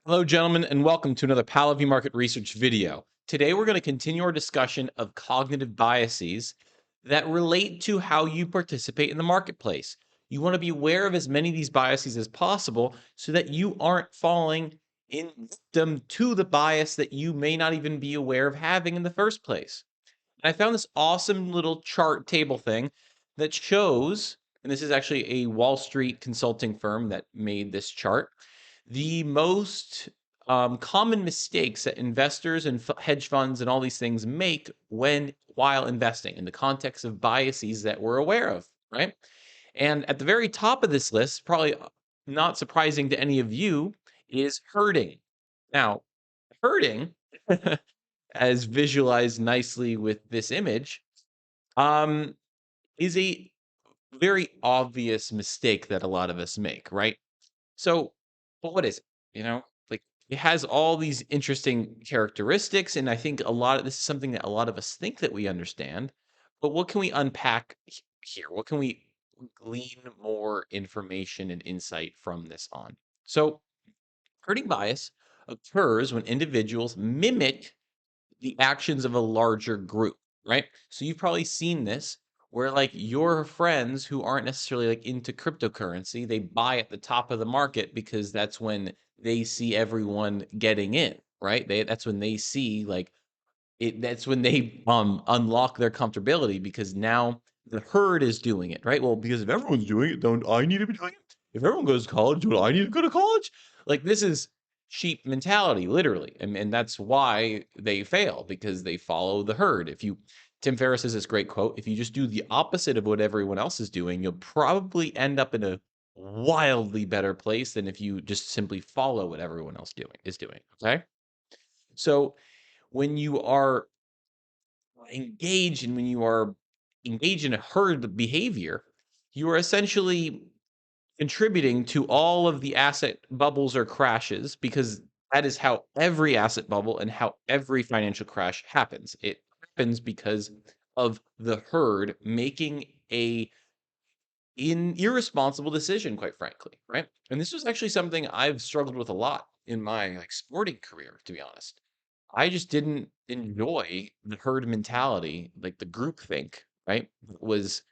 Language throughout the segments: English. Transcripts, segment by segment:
Hello, gentlemen, and welcome to another PalaView Market Research video. Today, we're going to continue our discussion of cognitive biases that relate to how you participate in the marketplace. You want to be aware of as many of these biases as possible so that you aren't falling in victim to the bias that you may not even be aware of having in the first place. And I found this awesome little chart table thing that shows, and this is actually a Wall Street consulting firm that made this chart, the most common mistakes that investors and hedge funds and all these things make while investing in the context of biases that we're aware of, right? And at the very top of this list, probably not surprising to any of you, is herding. Now, herding, as visualized nicely with this image, um, is a very obvious mistake that a lot of us make, right? So, but what is it? Like it has all these interesting characteristics, and I think this is something that a lot of us think that we understand. But what can we unpack here? What can we glean more information and insight from this on? So, herding bias occurs when individuals mimic the actions of a larger group, right? So you've probably seen this where like your friends who aren't necessarily like into cryptocurrency, they buy at the top of the market because that's when they see everyone getting in, right? That's when they see like that's when they unlock their comfortability because now the herd is doing it, right? Well, because if everyone's doing it, don't I need to be doing it? If everyone goes to college, don't I need to go to college? Like this is sheep mentality, literally. And that's why they fail because they follow the herd. Tim Ferriss has this great quote, if you just do the opposite of what everyone else is doing, you'll probably end up in a wildly better place than if you just simply follow what everyone else is doing. Okay. So when you are when you are engaged in a herd behavior, you are essentially contributing to all of the asset bubbles or crashes because that is how every asset bubble and how every financial crash happens. It happens because of the herd making a irresponsible decision, quite frankly, right? And this was actually something I've struggled with a lot in my like sporting career, to be honest. I just didn't enjoy the herd mentality, like the group think, right? Was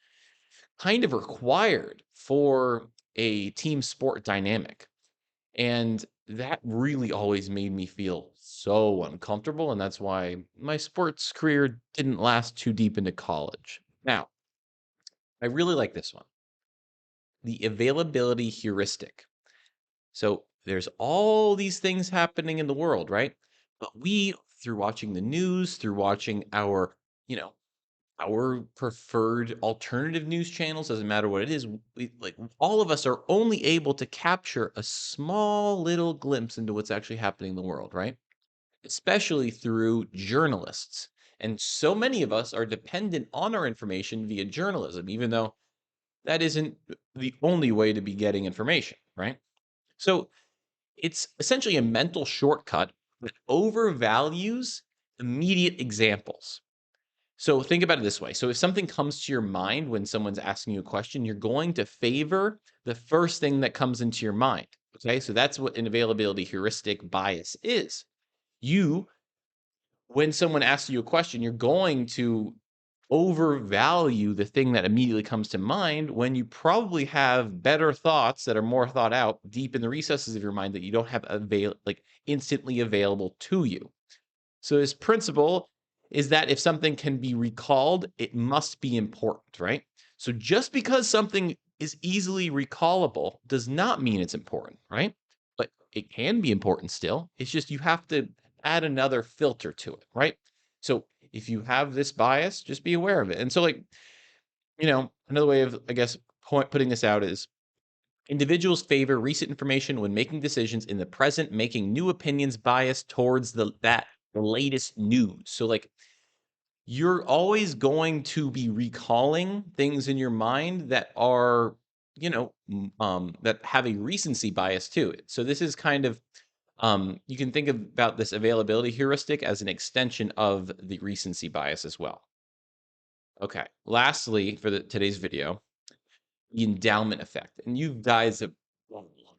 kind of required for a team sport dynamic. And that really always made me feel so uncomfortable. And that's why my sports career didn't last too deep into college. Now, I really like this one, the availability heuristic. So there's all these things happening in the world, right? But we, through watching the news, through watching you know, our preferred alternative news channels, doesn't matter what it is, like all of us are only able to capture a small little glimpse into what's actually happening in the world, right? Especially through journalists. And so many of us are dependent on our information via journalism, even though that isn't the only way to be getting information, right? So it's essentially a mental shortcut that overvalues immediate examples. So think about it this way. So if something comes to your mind when someone's asking you a question, you're going to favor the first thing that comes into your mind. Okay. So that's what an availability heuristic bias is. You, when someone asks you a question, you're going to overvalue the thing that immediately comes to mind when you probably have better thoughts that are more thought out deep in the recesses of your mind that you don't have instantly available to you. So this principle is that if something can be recalled, it must be important, right? So just because something is easily recallable does not mean it's important, right? But it can be important still. It's just you have to add another filter to it, right? So if you have this bias, just be aware of it. And so another way of I guess putting this out is individuals favor recent information when making decisions in the present, making new opinions biased towards the latest news. So like you're always going to be recalling things in your mind that are, that have a recency bias to it. So this is kind of you can think about this availability heuristic as an extension of the recency bias as well. Okay. Lastly, for today's video, the endowment effect. And you guys have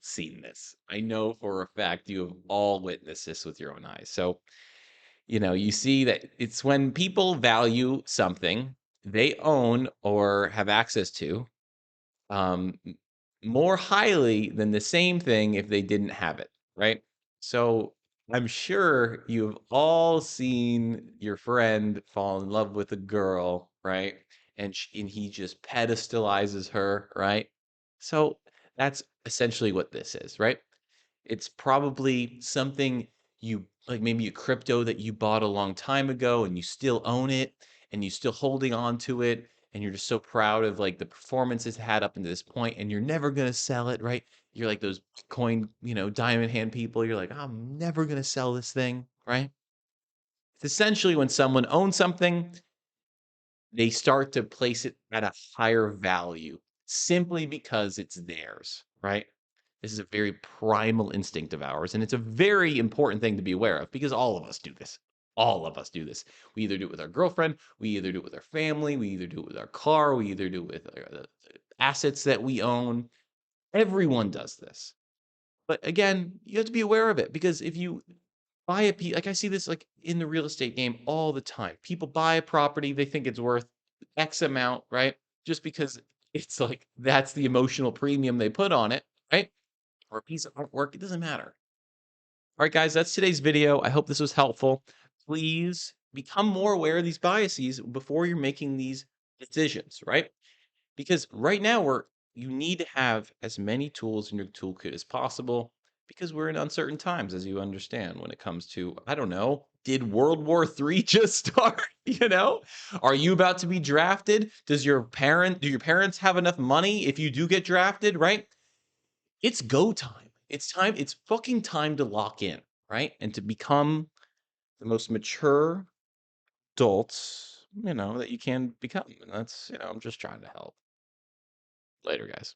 seen this. I know for a fact you have all witnessed this with your own eyes. So, you see that it's when people value something they own or have access to m more highly than the same thing if they didn't have it, right? So, I'm sure you've all seen your friend fall in love with a girl, right? And he just pedestalizes her, right? So, that's essentially what this is, right? It's probably something you like maybe a crypto that you bought a long time ago and you still own it and you still holding on to it and you're just so proud of like the performance it's had up into this point and you're never going to sell it, right? You're like those Bitcoin, diamond hand people. You're like, I'm never going to sell this thing, right? It's essentially when someone owns something, they start to place it at a higher value simply because it's theirs, right? This is a very primal instinct of ours, and it's a very important thing to be aware of because all of us do this. All of us do this. We either do it with our girlfriend, we either do it with our family, we either do it with our car, we either do it with the assets that we own. Everyone does this. But again, you have to be aware of it because if you buy a piece, like I see this like in the real estate game all the time. People buy a property, they think it's worth X amount, right? Just because it's like that's the emotional premium they put on it, right? Or a piece of artwork, it doesn't matter. All right, guys, that's today's video. I hope this was helpful. Please become more aware of these biases before you're making these decisions, right? Because right now you need to have as many tools in your toolkit as possible because we're in uncertain times, as you understand, when it comes to, I don't know, did World War III just start? Are you about to be drafted? Do your parents have enough money if you do get drafted, right? It's go time. It's fucking time to lock in, right? And to become the most mature adults, that you can become. And that's, I'm just trying to help. Later, guys.